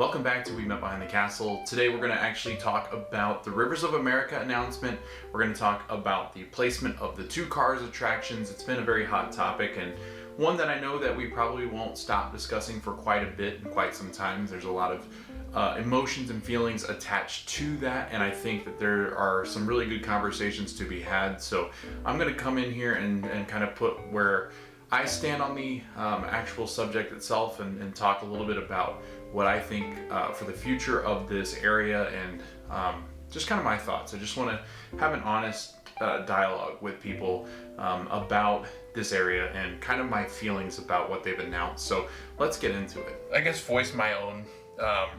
Welcome back to We Met Behind the Castle. Today we're going to actually talk about the Rivers of America announcement. We're going to talk about the placement of the 2 cars attractions. It's been a very hot topic and one that I know that we probably won't stop discussing for quite a bit and quite some time. There's a lot of emotions and feelings attached to that, and I think that there are some really good conversations to be had. So I'm going to come in here and kind of put where I stand on the actual subject itself and talk a little bit about what I think for the future of this area and just kind of my thoughts. I just want to have an honest dialogue with people about this area and kind of my feelings about what they've announced. So let's get into it. I guess voice my own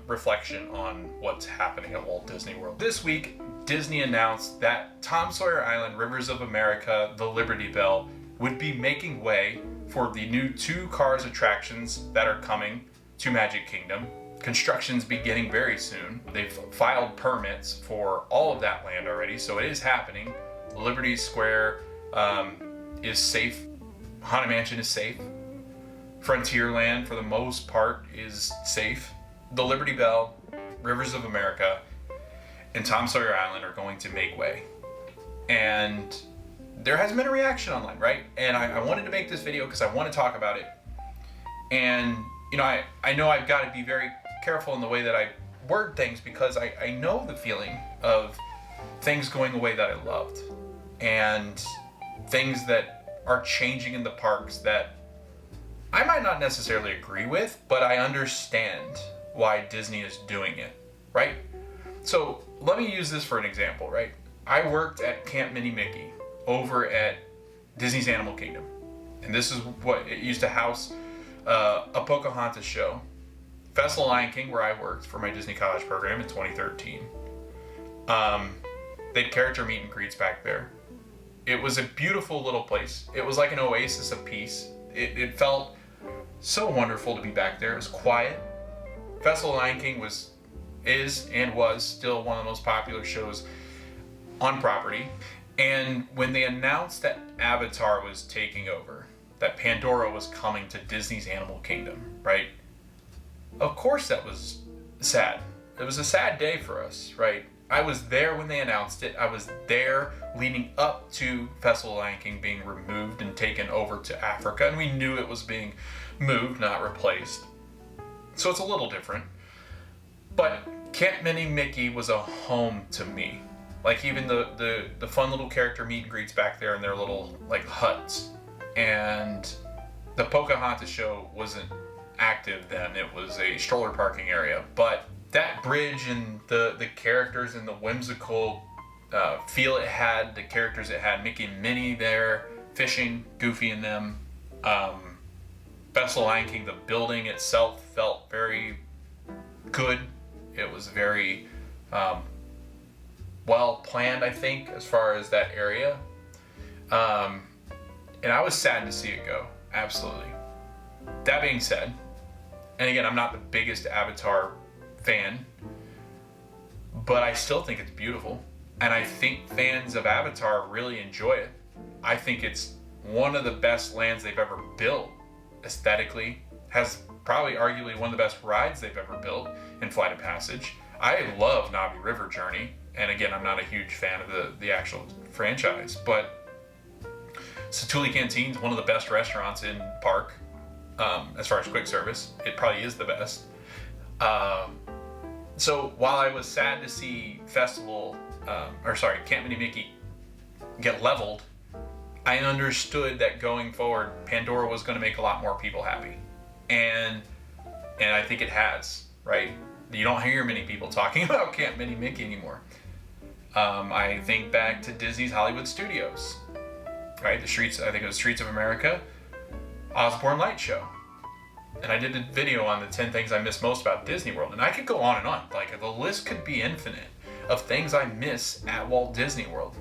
reflection on what's happening at Walt Disney World. This week, Disney announced that Tom Sawyer Island, Rivers of America, the Liberty Bell, would be making way for the new 2 cars attractions that are coming to Magic Kingdom. Construction's beginning very soon. They've filed permits for all of that land already, so it is happening. Liberty Square is safe. Haunted Mansion is safe. Frontierland, for the most part, is safe. The Liberty Bell, Rivers of America, and Tom Sawyer Island are going to make way. And there has been a reaction online, right? And I wanted to make this video because I want to talk about it. And, you know, I know I've got to be very careful in the way that I word things because I know the feeling of things going away that I loved. And things that are changing in the parks that I might not necessarily agree with, but I understand why Disney is doing it, right? So let me use this for an example, right? I worked at Camp Minnie Mickey over at Disney's Animal Kingdom. And this is what it used to house a Pocahontas show. Festival Lion King, where I worked for my Disney College program in 2013. They had character meet and greets back there. It was a beautiful little place. It was like an oasis of peace. It felt so wonderful to be back there. It was quiet. Festival Lion King was still one of the most popular shows on property. And when they announced that Avatar was taking over, that Pandora was coming to Disney's Animal Kingdom, right? Of course that was sad. It was a sad day for us, right? I was there when they announced it. I was there leading up to Festival Lion King being removed and taken over to Africa, and we knew it was being moved, not replaced. So it's a little different. But Camp Minnie Mickey was a home to me. Like even the fun little character meet and greets back there in their little like huts. And the Pocahontas show wasn't active then. It was a stroller parking area. But that bridge and the characters and the whimsical feel it had, the characters it had, Mickey and Minnie there, fishing, Goofy and them. Festival Lion King, the building itself felt very good. It was very well planned, I think, as far as that area. And I was sad to see it go, absolutely. That being said, and again, I'm not the biggest Avatar fan, but I still think it's beautiful. And I think fans of Avatar really enjoy it. I think it's one of the best lands they've ever built aesthetically. Has probably arguably one of the best rides they've ever built in Flight of Passage. I love Navi River Journey. And again, I'm not a huge fan of the actual franchise, but Satuli Canteen's one of the best restaurants in park as far as quick service. It probably is the best. So while I was sad to see Camp Minnie Mickey get leveled, I understood that going forward, Pandora was going to make a lot more people happy. And I think it has, right? You don't hear many people talking about Camp Minnie Mickey anymore. I think back to Disney's Hollywood Studios, right? I think it was Streets of America, Osborne Light Show. And I did a video on the 10 things I miss most about Disney World. And I could go on and on. Like, the list could be infinite of things I miss at Walt Disney World.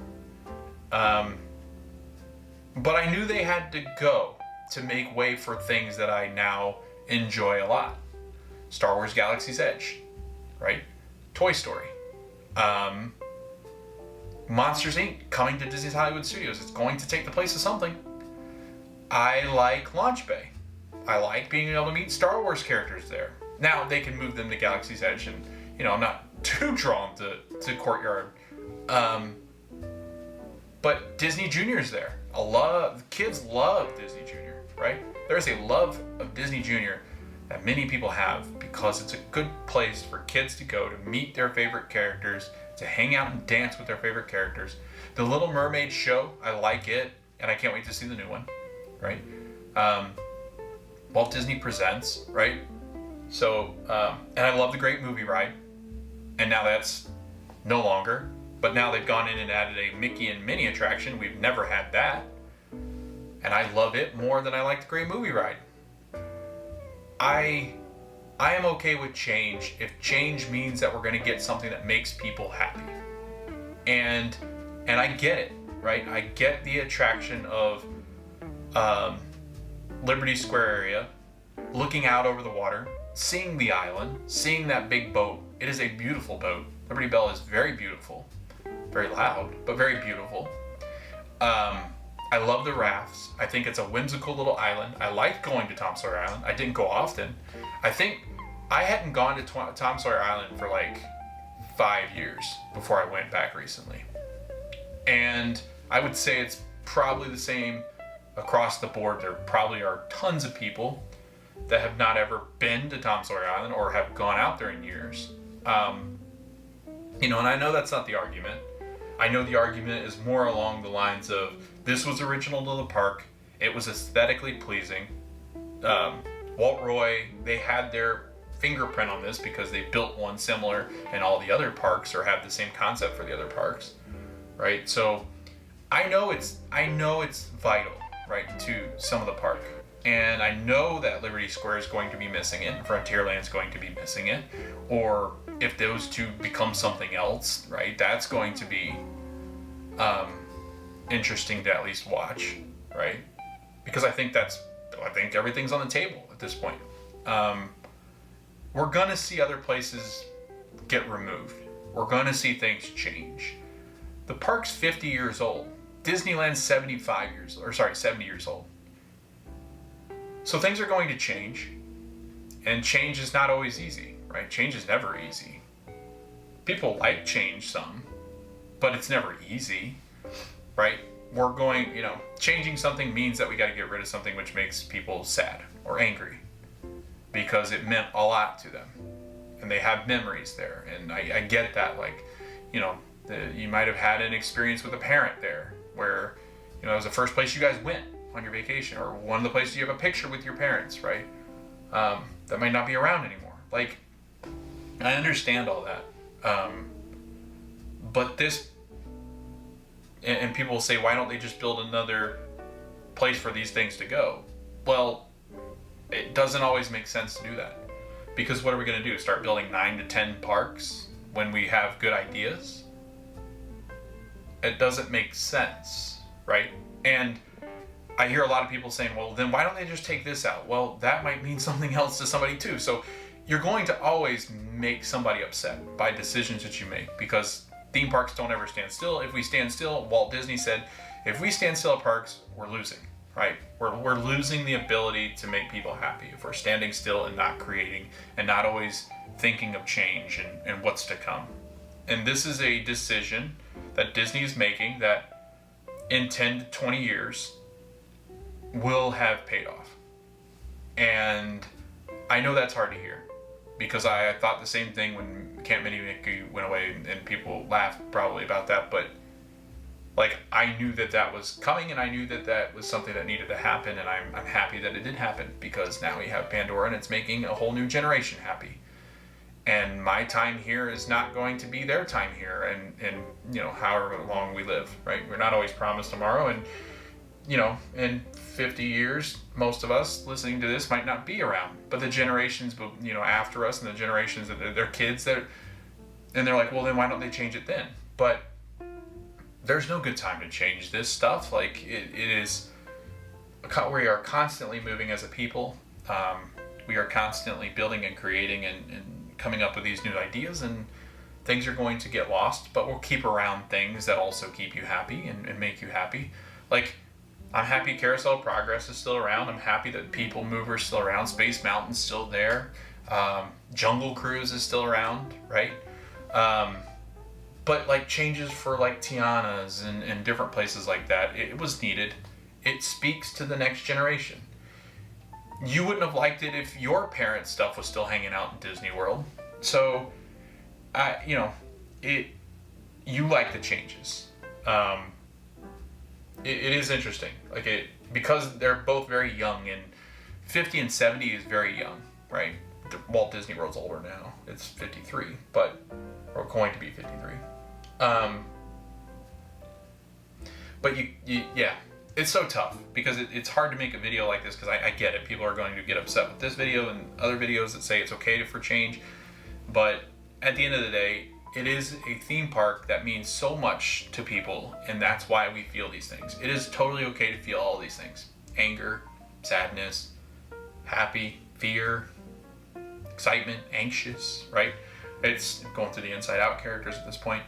But I knew they had to go to make way for things that I now enjoy a lot. Star Wars Galaxy's Edge, right? Toy Story. Monsters Inc. coming to Disney's Hollywood Studios. It's going to take the place of something. I like Launch Bay. I like being able to meet Star Wars characters there. Now they can move them to Galaxy's Edge, and I'm not too drawn to Courtyard. But Disney Junior's there. Kids love Disney Junior, right? There's a love of Disney Junior that many people have because it's a good place for kids to go to meet their favorite characters, to hang out and dance with their favorite characters. The Little Mermaid show, I like it, and I can't wait to see the new one, right? Walt Disney Presents, right? So, and I love the Great Movie Ride, and now that's no longer, but now they've gone in and added a Mickey and Minnie attraction. We've never had that, and I love it more than I like the Great Movie Ride. I am okay with change if change means that we're going to get something that makes people happy. And I get it, right? I get the attraction of Liberty Square area, looking out over the water, seeing the island, seeing that big boat. It is a beautiful boat. Liberty Bell is very beautiful. Very loud, but very beautiful. I love the rafts. I think it's a whimsical little island. I like going to Tom Sawyer Island. I didn't go often. I think I hadn't gone to Tom Sawyer Island for like 5 years before I went back recently. And I would say it's probably the same across the board. There probably are tons of people that have not ever been to Tom Sawyer Island or have gone out there in years. And I know that's not the argument. I know the argument is more along the lines of, this was original to the park. It was aesthetically pleasing. Walt Roy, they had their fingerprint on this because they built one similar in all the other parks, or have the same concept for the other parks, right? So I know it's vital, right, to some of the park. And I know that Liberty Square is going to be missing it, Frontierland's going to be missing it, or if those two become something else, right, that's going to be interesting to at least watch, right? Because I think everything's on the table at this point. We're gonna see other places get removed. We're gonna see things change. The park's 50 years old. Disneyland's 70 years old. So things are going to change, and change is not always easy, right? Change is never easy. People like change some, but it's never easy, right? Changing something means that we got to get rid of something which makes people sad or angry because it meant a lot to them and they have memories there. And I get that, you might have had an experience with a parent there where, it was the first place you guys went on your vacation, or one of the places you have a picture with your parents, right? That might not be around anymore. I understand all that. But this, and people will say, why don't they just build another place for these things to go? Well, it doesn't always make sense to do that. Because what are we going to do? Start building 9 to 10 parks when we have good ideas? It doesn't make sense, right? And I hear a lot of people saying, well, then why don't they just take this out? Well, that might mean something else to somebody too. So you're going to always make somebody upset by decisions that you make, because theme parks don't ever stand still. If we stand still, Walt Disney said, if we stand still at parks, we're losing, right? We're losing the ability to make people happy if we're standing still and not creating and not always thinking of change and what's to come. And this is a decision that Disney is making that in 10 to 20 years will have paid off. And I know that's hard to hear, because I thought the same thing when Camp Minnie Mickey went away, and people laughed probably about that, but I knew that was coming, and I knew that was something that needed to happen, and I'm happy that it did happen, because now we have Pandora and it's making a whole new generation happy. And my time here is not going to be their time here, and however long we live, right? We're not always promised tomorrow, and in 50 years, most of us listening to this might not be around, but the generations, after us, and the generations that their kids, and they're like, well, then why don't they change it then? But there's no good time to change this stuff. It is, we are constantly moving as a people. We are constantly building and creating and coming up with these new ideas, and things are going to get lost, but we'll keep around things that also keep you happy and make you happy. I'm happy Carousel of Progress is still around. I'm happy that People Mover is still around. Space Mountain's still there. Jungle Cruise is still around, right? But like changes for like Tiana's and different places like that, it was needed. It speaks to the next generation. You wouldn't have liked it if your parents' stuff was still hanging out in Disney World. So, you like the changes. It is interesting. Because they're both very young, and 50 and 70 is very young, right? Walt Disney World's older now. It's 53, or going to be 53. But yeah, it's so tough because it's hard to make a video like this because I get it. People are going to get upset with this video and other videos that say it's okay for change. But at the end of the day, it is a theme park that means so much to people, and that's why we feel these things. It is totally okay to feel all these things. Anger, sadness, happy, fear, excitement, anxious, right? It's going through the Inside Out characters at this point.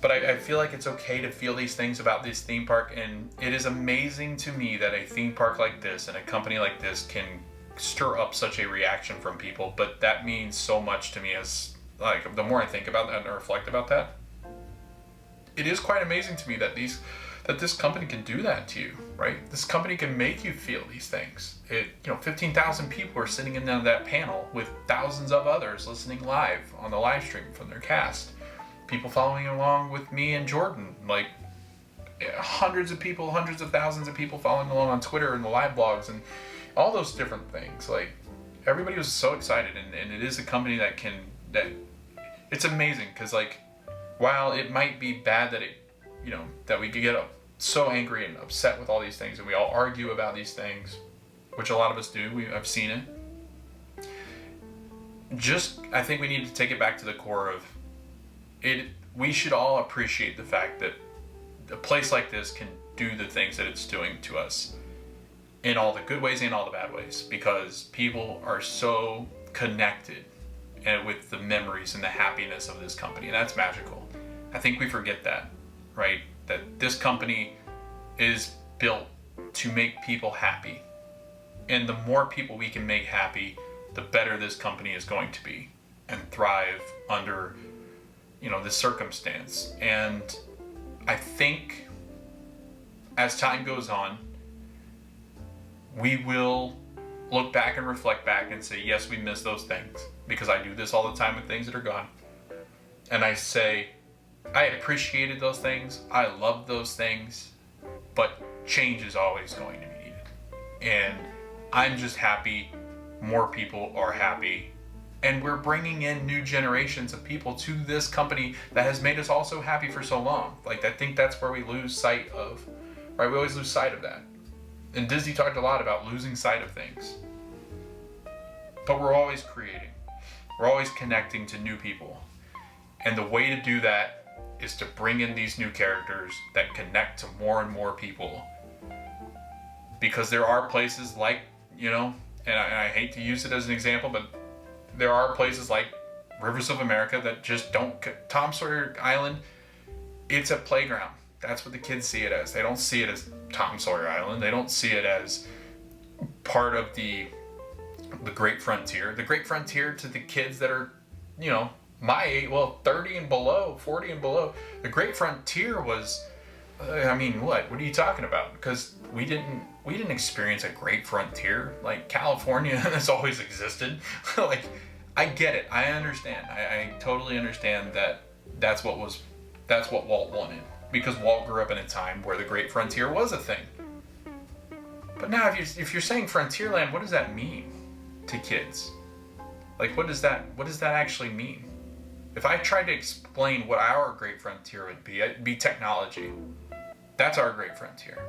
But I feel like it's okay to feel these things about this theme park, and it is amazing to me that a theme park like this and a company like this can stir up such a reaction from people. But that means so much to me as, like, the more I think about that and reflect about that, it is quite amazing to me that this company can do that to you, right? This company can make you feel these things. 15,000 people are sitting in that panel with thousands of others listening live on the live stream from their cast. People following along with me and Jordan, like hundreds of people, hundreds of thousands of people following along on Twitter and the live blogs and all those different things. Like, everybody was so excited, and it is a company that it's amazing because, like, while it might be bad that that we could get so angry and upset with all these things, and we all argue about these things, which a lot of us do. I've seen it. I think we need to take it back to the core of it. We should all appreciate the fact that a place like this can do the things that it's doing to us in all the good ways and all the bad ways, because people are so connected and with the memories and the happiness of this company, and that's magical. I think we forget that, right? That this company is built to make people happy, and the more people we can make happy, the better this company is going to be and thrive under this circumstance. And I think as time goes on, we will look back and reflect back and say, yes, we miss those things, because I do this all the time with things that are gone. And I say, I appreciated those things, I loved those things, but change is always going to be needed. And I'm just happy more people are happy, and we're bringing in new generations of people to this company that has made us all so happy for so long. Like, I think that's where we lose sight of, right? We always lose sight of that. And Disney talked a lot about losing sight of things. But we're always creating. We're always connecting to new people. And the way to do that is to bring in these new characters that connect to more and more people. Because there are places like, and I hate to use it as an example, but there are places like Rivers of America that just don't. Tom Sawyer Island, it's a playground. That's what the kids see it as. They don't see it as Tom Sawyer Island. They don't see it as part of the Great Frontier. The Great Frontier to the kids that are, my age, 30 and below, 40 and below. The Great Frontier was, what are you talking about? Because we didn't experience a Great Frontier. Like, California has always existed. Like, I get it. I understand. I totally understand that that's what Walt wanted. Because Walt grew up in a time where the Great Frontier was a thing. But now, if you're saying Frontierland, what does that mean to kids? Like, what does that actually mean? If I tried to explain what our Great Frontier would be, it'd be technology. That's our Great Frontier.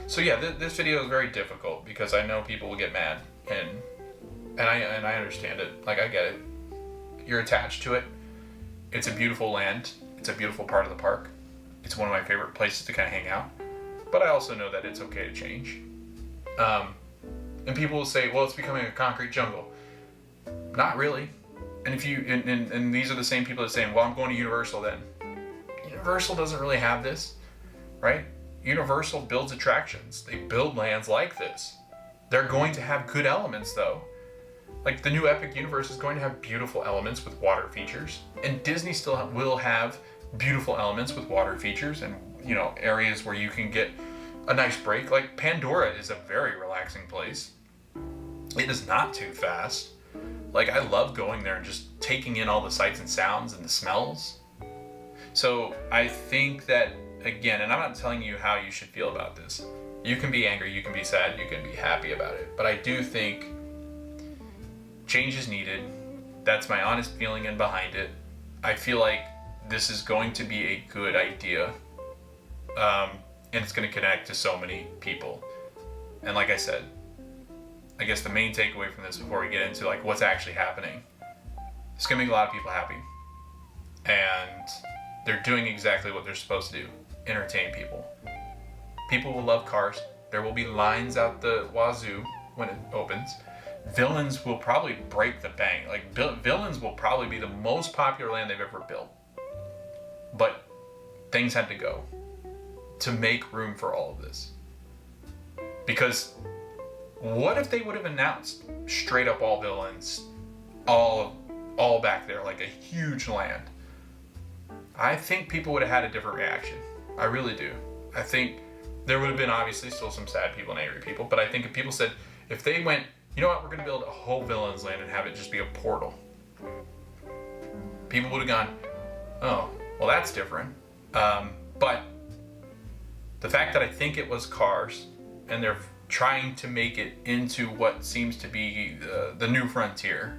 So yeah, this video is very difficult because I know people will get mad, and I understand it. Like, I get it. You're attached to it. It's a beautiful land. It's a beautiful part of the park. It's one of my favorite places to kind of hang out. But I also know that it's okay to change. And people will say, well, it's becoming a concrete jungle. Not really. And and these are the same people that are saying, well, I'm going to Universal then. Universal doesn't really have this, right? Universal builds attractions. They build lands like this. They're going to have good elements, though. Like, the new Epic Universe is going to have beautiful elements with water features, and Disney still will have beautiful elements with water features and, you know, areas where you can get a nice break. Like, Pandora is a very relaxing place. It is not too fast. Like, I love going there and just taking in all the sights and sounds and the smells. So I think that, again, and I'm not telling you how you should feel about this. You can be angry, you can be sad, you can be happy about it. But I do think change is needed. That's my honest feeling in behind it. I feel like this is going to be a good idea. And it's going to connect to so many people. And like I said, I guess the main takeaway from this before we get into like what's actually happening, it's going to make a lot of people happy. And they're doing exactly what they're supposed to do, entertain people. People will love Cars. There will be lines out the wazoo when it opens. Villains will probably break the bank. Like, Villains will probably be the most popular land they've ever built. But things had to go to make room for all of this. Because what if they would have announced straight up all Villains, all back there, like a huge land? I think people would have had a different reaction. I really do. I think there would have been obviously still some sad people and angry people, but I think if people said, if they went, you know what, we're going to build a whole Villains land and have it just be a portal, people would have gone, oh, well, that's different. But the fact that I think it was Cars and they're trying to make it into what seems to be the new frontier,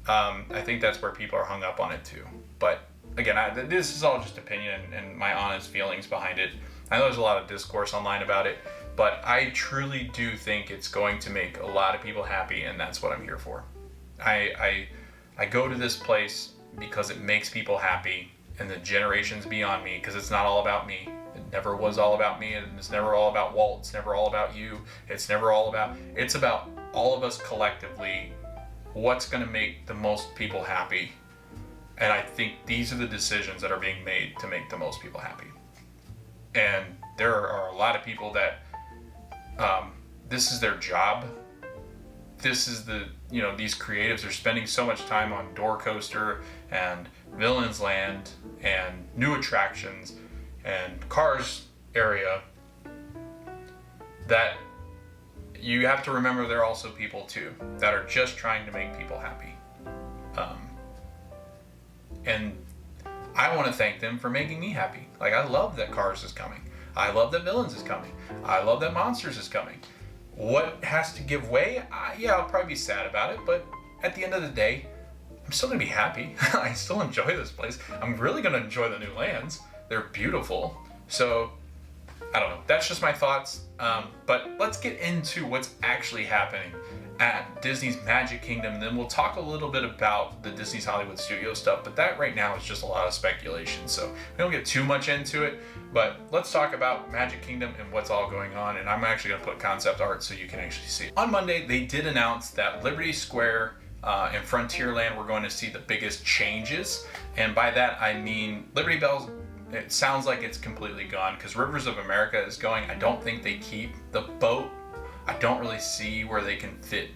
I think that's where people are hung up on it too. But again, this is all just opinion and my honest feelings behind it. I know there's a lot of discourse online about it, but I truly do think it's going to make a lot of people happy, and that's what I'm here for. I go to this place because it makes people happy, and the generations beyond me, because it's not all about me. It never was all about me, and it's never all about Walt. It's never all about you. It's about all of us collectively, what's going to make the most people happy. And I think these are the decisions that are being made to make the most people happy. And there are a lot of people that this is their job. This is these creatives are spending so much time on Door Coaster and Villains Land and new attractions and Cars area that you have to remember they're also people too that are just trying to make people happy. And I want to thank them for making me happy. Like, I love that Cars is coming. I love that Villains is coming. I love that Monsters is coming. What has to give way? I'll probably be sad about it, but at the end of the day, I'm still going to be happy. I still enjoy this place. I'm really going to enjoy the new lands. They're beautiful. So, I don't know. That's just my thoughts. But let's get into what's actually happening at Disney's Magic Kingdom, and then we'll talk a little bit about the Disney's Hollywood Studios stuff, but that right now is just a lot of speculation, so we don't get too much into it. But let's talk about Magic Kingdom and what's all going on, and I'm actually going to put concept art so you can actually see it. On Monday, they did announce that Liberty Square and Frontierland were going to see the biggest changes, and by that I mean Liberty Bell's, it sounds like it's completely gone because Rivers of America is going. I don't think they keep the boat. I don't really see where they can fit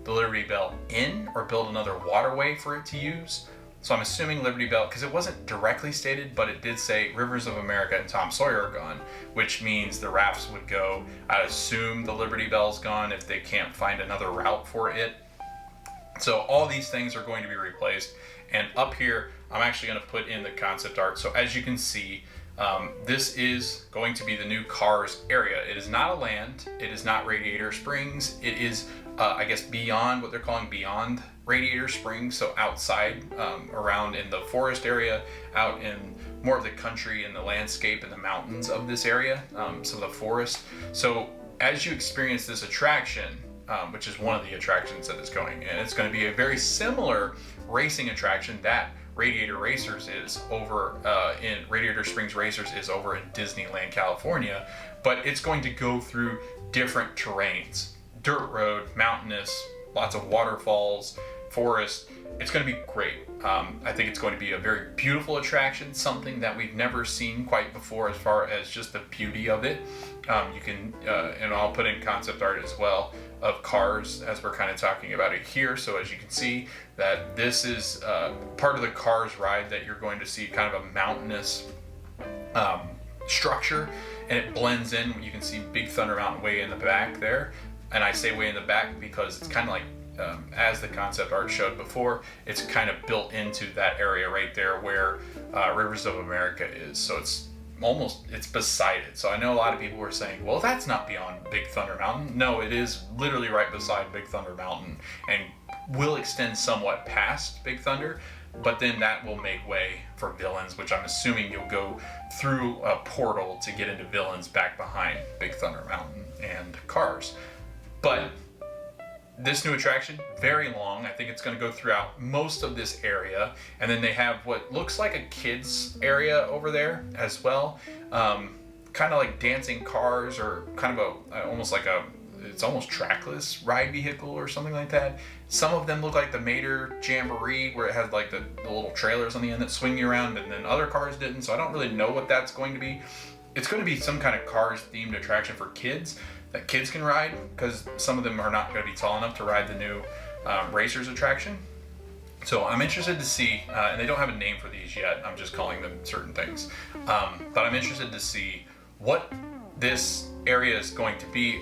the Liberty Bell in or build another waterway for it to use. So I'm assuming Liberty Bell, because it wasn't directly stated, but it did say Rivers of America and Tom Sawyer are gone, which means the rafts would go. I assume the Liberty Bell's gone if they can't find another route for it. So all these things are going to be replaced. And up here, I'm actually going to put in the concept art. So as you can see, this is going to be the new Cars area. It is not a land. It is not Radiator Springs. It is, I guess, beyond what they're calling beyond Radiator Springs. So outside, around in the forest area, out in more of the country and the landscape and the mountains of this area, some of the forest. So as you experience this attraction, which is one of the attractions that is going, and it's going to be a very similar racing attraction that Radiator Racers is over in Radiator Springs Racers is over in Disneyland, California, but it's going to go through different terrains, dirt road, mountainous, lots of waterfalls, forest. It's going to be great. I think it's going to be a very beautiful attraction, something that we've never seen quite before as far as just the beauty of it. You can, and I'll put in concept art as well of cars as we're kind of talking about it here. So as you can see that this is part of the Cars ride that you're going to see kind of a mountainous structure, and it blends in. You can see Big Thunder Mountain way in the back there. And I say way in the back because it's kind of like, as the concept art showed before, it's kind of built into that area right there where Rivers of America is. So it's beside it. So I know a lot of people were saying, well, that's not beyond Big Thunder Mountain. No, it is literally right beside Big Thunder Mountain and will extend somewhat past Big Thunder, but then that will make way for Villains, which I'm assuming you'll go through a portal to get into Villains back behind Big Thunder Mountain and Cars. But this new attraction, very long. I think it's going to go throughout most of this area. And then they have what looks like a kids area over there as well. Kind of like dancing cars, or kind of it's almost trackless ride vehicle or something like that. Some of them look like the Mater Jamboree, where it has like the little trailers on the end that swing you around, and then other cars didn't. So I don't really know what that's going to be. It's going to be some kind of Cars themed attraction for kids that kids can ride, because some of them are not going to be tall enough to ride the new Racers attraction. So I'm interested to see, and they don't have a name for these yet, I'm just calling them certain things, but I'm interested to see what this area is going to be.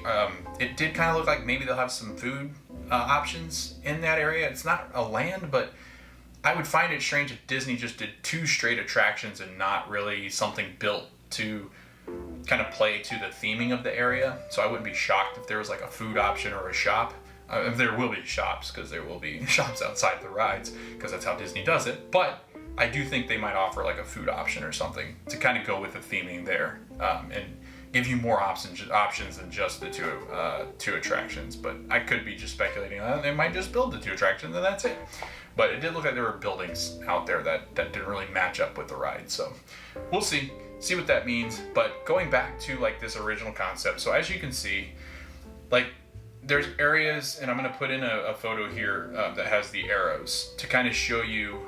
It did kind of look like maybe they'll have some food options in that area. It's not a land, but I would find it strange if Disney just did 2 straight attractions and not really something built to kind of play to the theming of the area. So I wouldn't be shocked if there was like a food option or a shop. There will be shops, because there will be shops outside the rides, because that's how Disney does it. But I do think they might offer like a food option or something to kind of go with the theming there, and give you more options than just the two attractions. But I could be just speculating. They might just build the 2 attractions and that's it. But it did look like there were buildings out there that didn't really match up with the ride. So we'll see what that means. But going back to like this original concept, so as you can see, like there's areas, and I'm going to put in a photo here that has the arrows to kind of show you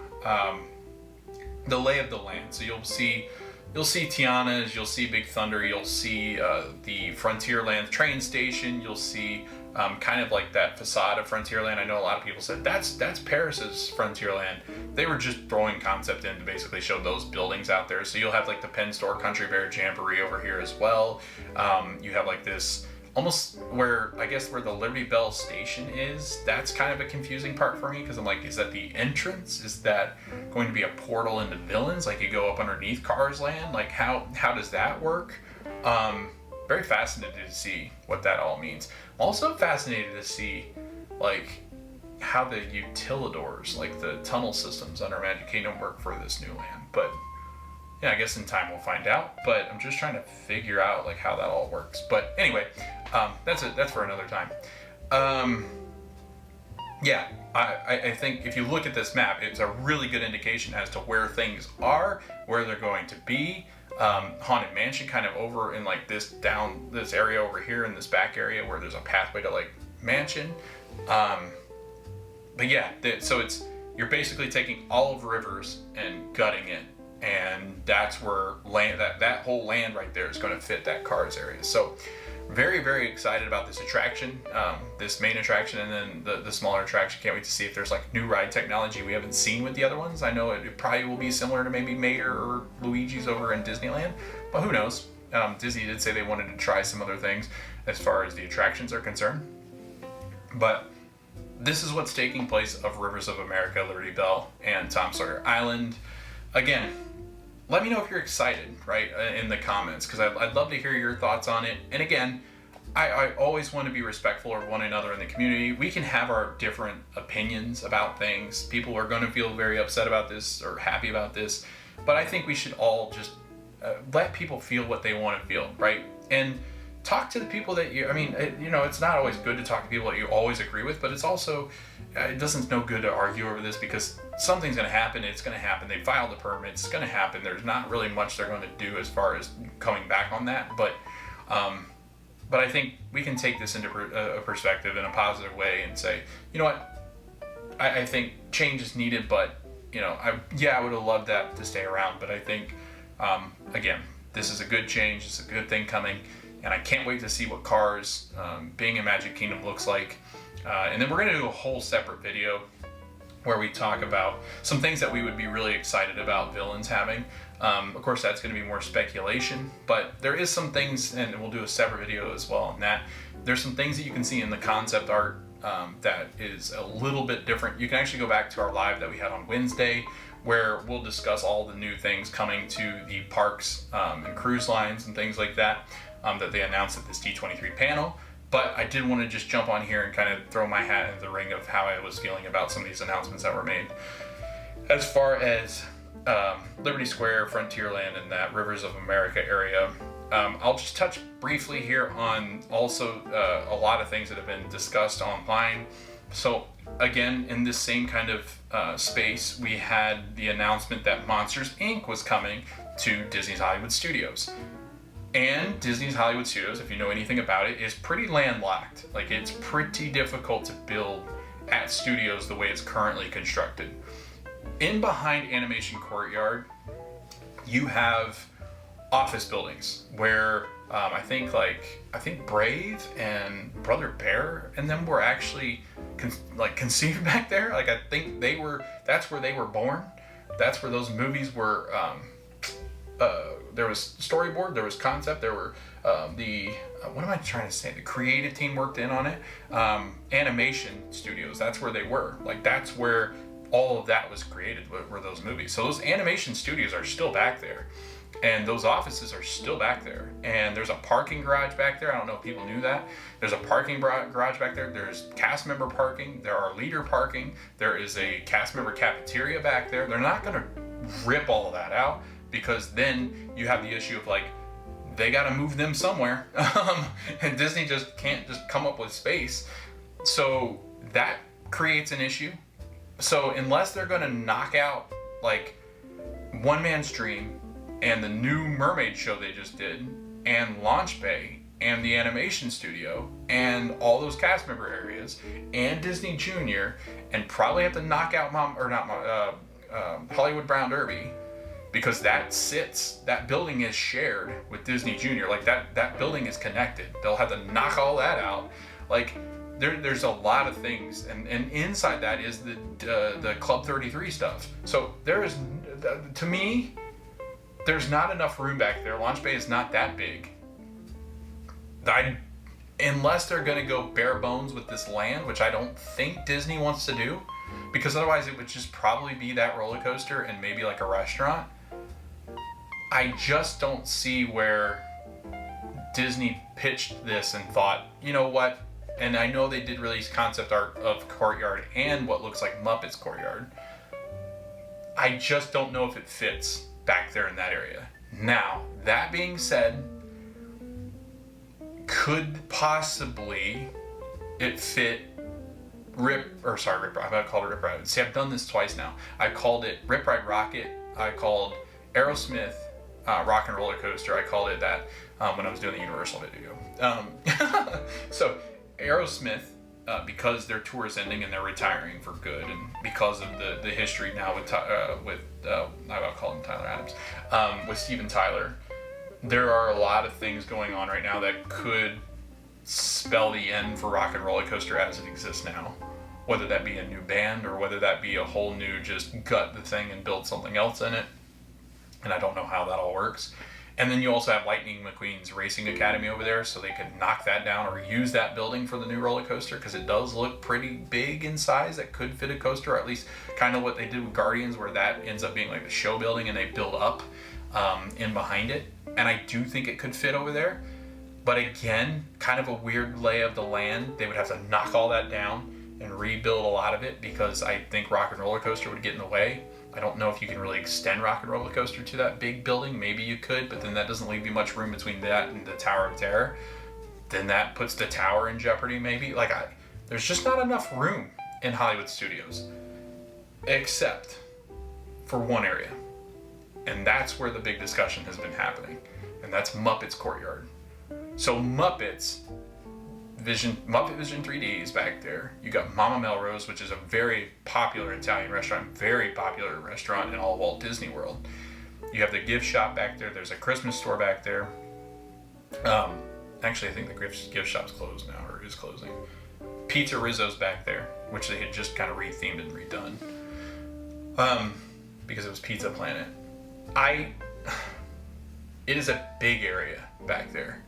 the lay of the land. So you'll see Tiana's, you'll see Big Thunder, you'll see the Frontierland train station, you'll see kind of like that facade of Frontierland. I know a lot of people said that's Paris's Frontierland. They were just throwing concept in to basically show those buildings out there. So you'll have like the Penn Store Country Bear Jamboree over here as well. You have like this almost where the Liberty Bell station is. That's kind of a confusing part for me, because I'm like, is that the entrance? Is that going to be a portal into Villains? Like you go up underneath Cars Land? Like how does that work? Very fascinated to see what that all means. Also fascinated to see like how the utilidors, like the tunnel systems under Magic Kingdom, work for this new land. But yeah, I guess in time we'll find out. But I'm just trying to figure out like how that all works. But anyway, that's for another time. Yeah, I think if you look at this map, it's a really good indication as to where things are, where they're going to be. Haunted Mansion kind of over in like this area over here in this back area where there's a pathway to like Mansion. But yeah, so you're basically taking all of Rivers and gutting it, and that's where that whole land right there is going to fit that Cars area. So very, very excited about this attraction, this main attraction, and then the smaller attraction. Can't wait to see if there's like new ride technology we haven't seen with the other ones. I know it probably will be similar to maybe Mater or Luigi's over in Disneyland, but who knows? Disney did say they wanted to try some other things as far as the attractions are concerned. But this is what's taking place of Rivers of America, Liberty Bell, and Tom Sawyer Island. Again, let me know if you're excited, right, in the comments, because I'd love to hear your thoughts on it. And again, I always want to be respectful of one another in the community. We can have our different opinions about things. People are going to feel very upset about this or happy about this, but I think we should all just let people feel what they want to feel, right? And talk to the people that it's not always good to talk to people that you always agree with, but it's also, it doesn't no good to argue over this, because something's going to happen. It's going to happen. They filed the permit. It's going to happen. There's not really much they're going to do as far as coming back on that. But I think we can take this into a perspective in a positive way and say, you know what? I think change is needed, but I would have loved that to stay around. But I think, again, this is a good change. It's a good thing coming, and I can't wait to see what Cars being in Magic Kingdom looks like. And then we're gonna do a whole separate video where we talk about some things that we would be really excited about villains having. Of course, that's going to be more speculation, but there is some things, and we'll do a separate video as well on that. There's some things that you can see in the concept art that is a little bit different. You can actually go back to our live that we had on Wednesday, where we'll discuss all the new things coming to the parks and cruise lines and things like that that they announced at this D23 panel. But I did want to just jump on here and kind of throw my hat into the ring of how I was feeling about some of these announcements that were made. As far as Liberty Square, Frontierland, and that Rivers of America area, I'll just touch briefly here on also a lot of things that have been discussed online. So again, in this same kind of space, we had the announcement that Monsters, Inc. was coming to Disney's Hollywood Studios. And Disney's Hollywood Studios, if you know anything about it, is pretty landlocked. Like, it's pretty difficult to build at studios the way it's currently constructed. In behind Animation Courtyard, you have office buildings where I think Brave and Brother Bear and them were actually conceived back there. Like, I think that's where they were born. That's where those movies were. There was storyboard, there was concept, there were what am I trying to say? The creative team worked in on it. Animation studios, that's where they were. Like, that's where all of that was created, were those movies. So those animation studios are still back there. And those offices are still back there. And there's a parking garage back there. I don't know if people knew that. There's a parking garage back there. There's cast member parking. There are leader parking. There is a cast member cafeteria back there. They're not going to rip all of that out, because then you have the issue of, like, they got to move them somewhere. And Disney just can't just come up with space. So that creates an issue. So unless they're going to knock out, like, One Man's Dream and the new Mermaid show they just did, and Launch Bay, and the animation studio, and all those cast member areas, and Disney Junior, and probably have to knock out Hollywood Brown Derby, because that building is shared with Disney Junior. Like, that building is connected. They'll have to knock all that out. Like, there's a lot of things, and inside that is the Club 33 stuff. So to me, there's not enough room back there. Launch Bay is not that big. Unless they're going to go bare bones with this land, which I don't think Disney wants to do, because otherwise it would just probably be that roller coaster and maybe like a restaurant. I just don't see where Disney pitched this and thought, you know what? And I know they did release concept art of Courtyard and what looks like Muppets Courtyard. I just don't know if it fits back there in that area. Now, that being said, could possibly it fit Rip Ride? I called it Rip Ride. See, I've done this twice now. I called it Rip Ride Rocket. I called Aerosmith Rock and Roller Coaster. I called it that when I was doing the Universal video. So Aerosmith, because their tour is ending and they're retiring for good, and because of the history now with I'll call him Tyler Adams, with Steven Tyler, there are a lot of things going on right now that could spell the end for Rock and Roller Coaster as it exists now. Whether that be a new band or whether that be a whole new just gut the thing and build something else in it. And I don't know how that all works. And then you also have Lightning McQueen's Racing Academy over there, so they could knock that down or use that building for the new roller coaster, because it does look pretty big in size. That could fit a coaster, or at least kind of what they did with Guardians, where that ends up being like the show building and they build up in behind it. And I do think it could fit over there. But again, kind of a weird lay of the land. They would have to knock all that down and rebuild a lot of it, because I think Rock and Roller Coaster would get in the way. I don't know if you can really extend Rock and Roller Coaster to that big building. Maybe you could, but then that doesn't leave you much room between that and the Tower of Terror. Then that puts the tower in jeopardy, maybe. There's just not enough room in Hollywood Studios, except for one area. And that's where the big discussion has been happening. And that's Muppets Courtyard. So Muppets, Muppet Vision 3D is back there. You got Mama Melrose, which is a very popular Italian restaurant, very popular restaurant in all of Walt Disney World. You have the gift shop back there. There's a Christmas store back there. Actually, I think the gift shop's closed now, or is closing. Pizza Rizzo's back there, which they had just kind of rethemed and redone. Because it was Pizza Planet. It is a big area back there.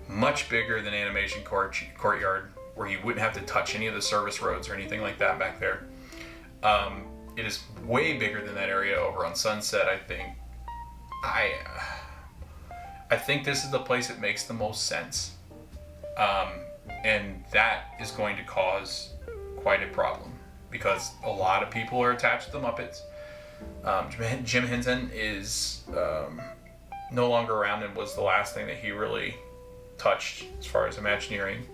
Much bigger than Animation Courtyard, where you wouldn't have to touch any of the service roads or anything like that back there. It is way bigger than that area over on Sunset, I think. I think this is the place that makes the most sense. And that is going to cause quite a problem because a lot of people are attached to the Muppets. Jim Henson is no longer around and was the last thing that he really touched as far as Imagineering.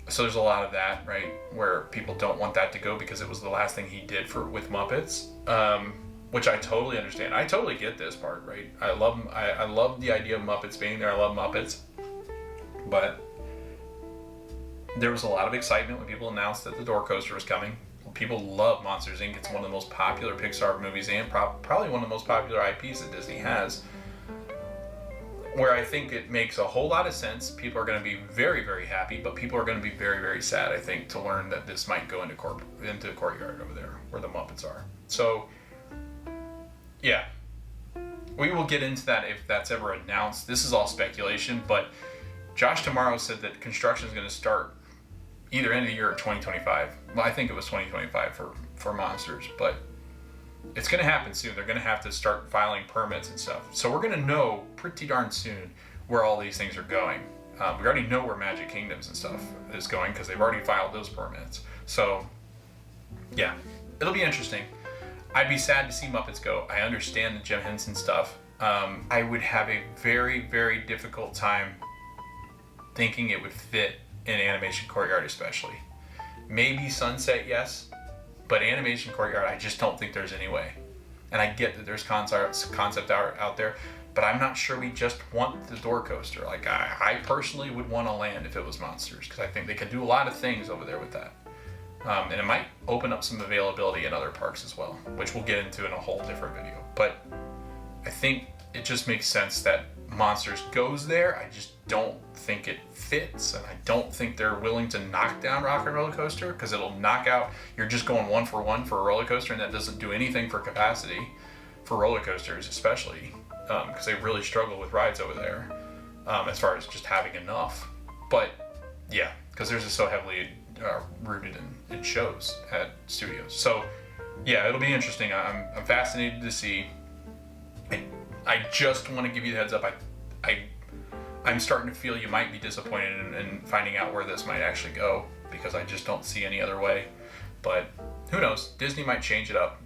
So there's a lot of that, right, where people don't want that to go because it was the last thing he did with Muppets, which I totally understand. I totally get this part, right? I love the idea of Muppets being there. I love Muppets, but there was a lot of excitement when people announced that the Door Coaster was coming. People love Monsters, Inc. It's one of the most popular Pixar movies and probably one of the most popular IPs that Disney has. Where I think it makes a whole lot of sense. People are going to be very, very happy, but people are going to be very, very sad, I think, to learn that this might go into the courtyard over there where the Muppets are. So, yeah. We will get into that if that's ever announced. This is all speculation, but Josh Tomorrow said that construction is going to start either end of the year or 2025. Well, I think it was 2025 for Monsters, but it's going to happen soon. They're going to have to start filing permits and stuff. So we're going to know pretty darn soon where all these things are going. We already know where Magic Kingdoms and stuff is going because they've already filed those permits. So, yeah, it'll be interesting. I'd be sad to see Muppets go. I understand the Jim Henson stuff. I would have a very, very difficult time thinking it would fit in Animation Courtyard especially. Maybe Sunset, yes. But Animation Courtyard, I just don't think there's any way. And I get that there's concept art out there, but I'm not sure we just want the Door Coaster. Like, I personally would want to land if it was Monsters, because I think they could do a lot of things over there with that. And it might open up some availability in other parks as well, which we'll get into in a whole different video. But I think it just makes sense that Monsters goes there. I just don't think it fits, and I don't think they're willing to knock down Rock and Roller Coaster because it'll knock out. You're just going one for one for a roller coaster, and that doesn't do anything for capacity for roller coasters, especially because they really struggle with rides over there as far as just having enough. But yeah, because theirs is so heavily rooted in shows at studios. So yeah, it'll be interesting. I'm fascinated to see. I just want to give you the heads up. I'm starting to feel you might be disappointed in finding out where this might actually go because I just don't see any other way. But who knows? Disney might change it up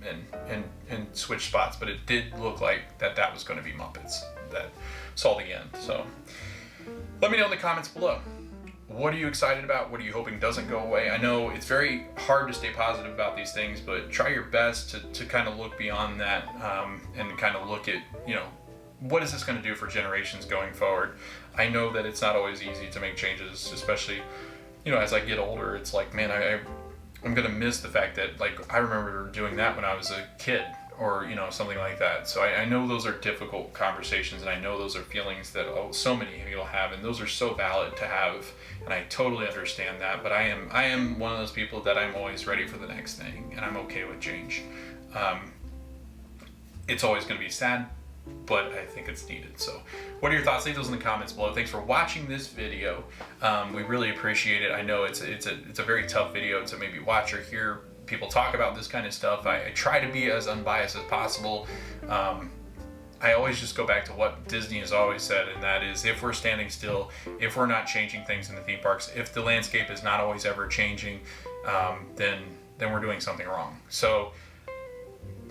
and switch spots. But it did look like that was going to be Muppets that saw the end. So let me know in the comments below. What are you excited about? What are you hoping doesn't go away? I know it's very hard to stay positive about these things, but try your best to kind of look beyond that and kind of look at, what is this going to do for generations going forward? I know that it's not always easy to make changes, especially, as I get older. It's like, man, I'm going to miss the fact that, like, I remember doing that when I was a kid or, something like that. So I know those are difficult conversations, and I know those are feelings that so many people have, and those are so valid to have, and I totally understand that. But I am one of those people that I'm always ready for the next thing, and I'm okay with change. It's always going to be sad, but I think it's needed. So what are your thoughts? Leave those in the comments below. Thanks for watching this video. We really appreciate it. I know it's a very tough video to maybe watch or hear people talk about this kind of stuff. I try to be as unbiased as possible. I always just go back to what Disney has always said, and that is, if we're standing still, if we're not changing things in the theme parks, if the landscape is not always ever changing, then we're doing something wrong. So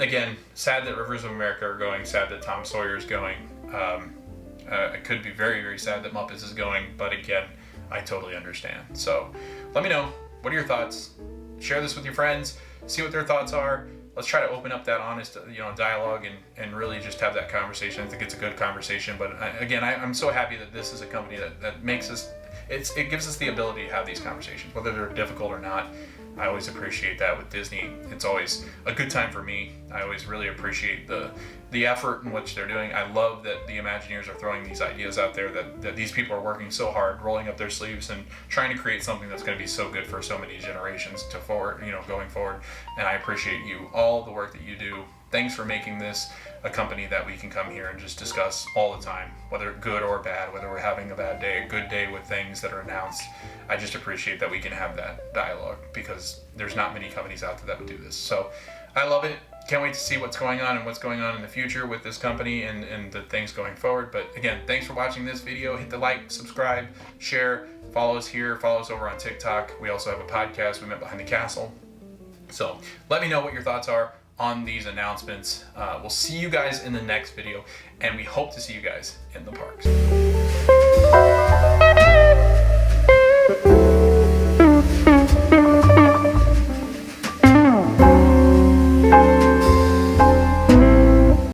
again, sad that Rivers of America are going, sad that Tom Sawyer is going. I could be very, very sad that Muppets is going, but again, I totally understand. So let me know, what are your thoughts? Share this with your friends, see what their thoughts are. Let's try to open up that honest, dialogue and really just have that conversation. I think it's a good conversation, but again, I'm so happy that this is a company that makes us it gives us the ability to have these conversations, whether they're difficult or not. I always appreciate that with Disney. It's always a good time for me. I always really appreciate the effort in which they're doing. I love that the Imagineers are throwing these ideas out there, that these people are working so hard, rolling up their sleeves and trying to create something that's going to be so good for so many generations going forward. And I appreciate you, all the work that you do. Thanks for making this a company that we can come here and just discuss all the time, whether good or bad, whether we're having a bad day, a good day with things that are announced. I just appreciate that we can have that dialogue, because there's not many companies out there that would do this. So I love it. Can't wait to see what's going on and what's going on in the future with this company and the things going forward. But again, thanks for watching this video. Hit the like, subscribe, share, follow us here, follow us over on TikTok. We also have a podcast, We Met Behind the Castle. So let me know what your thoughts are on these announcements. We'll see you guys in the next video, and we hope to see you guys in the parks.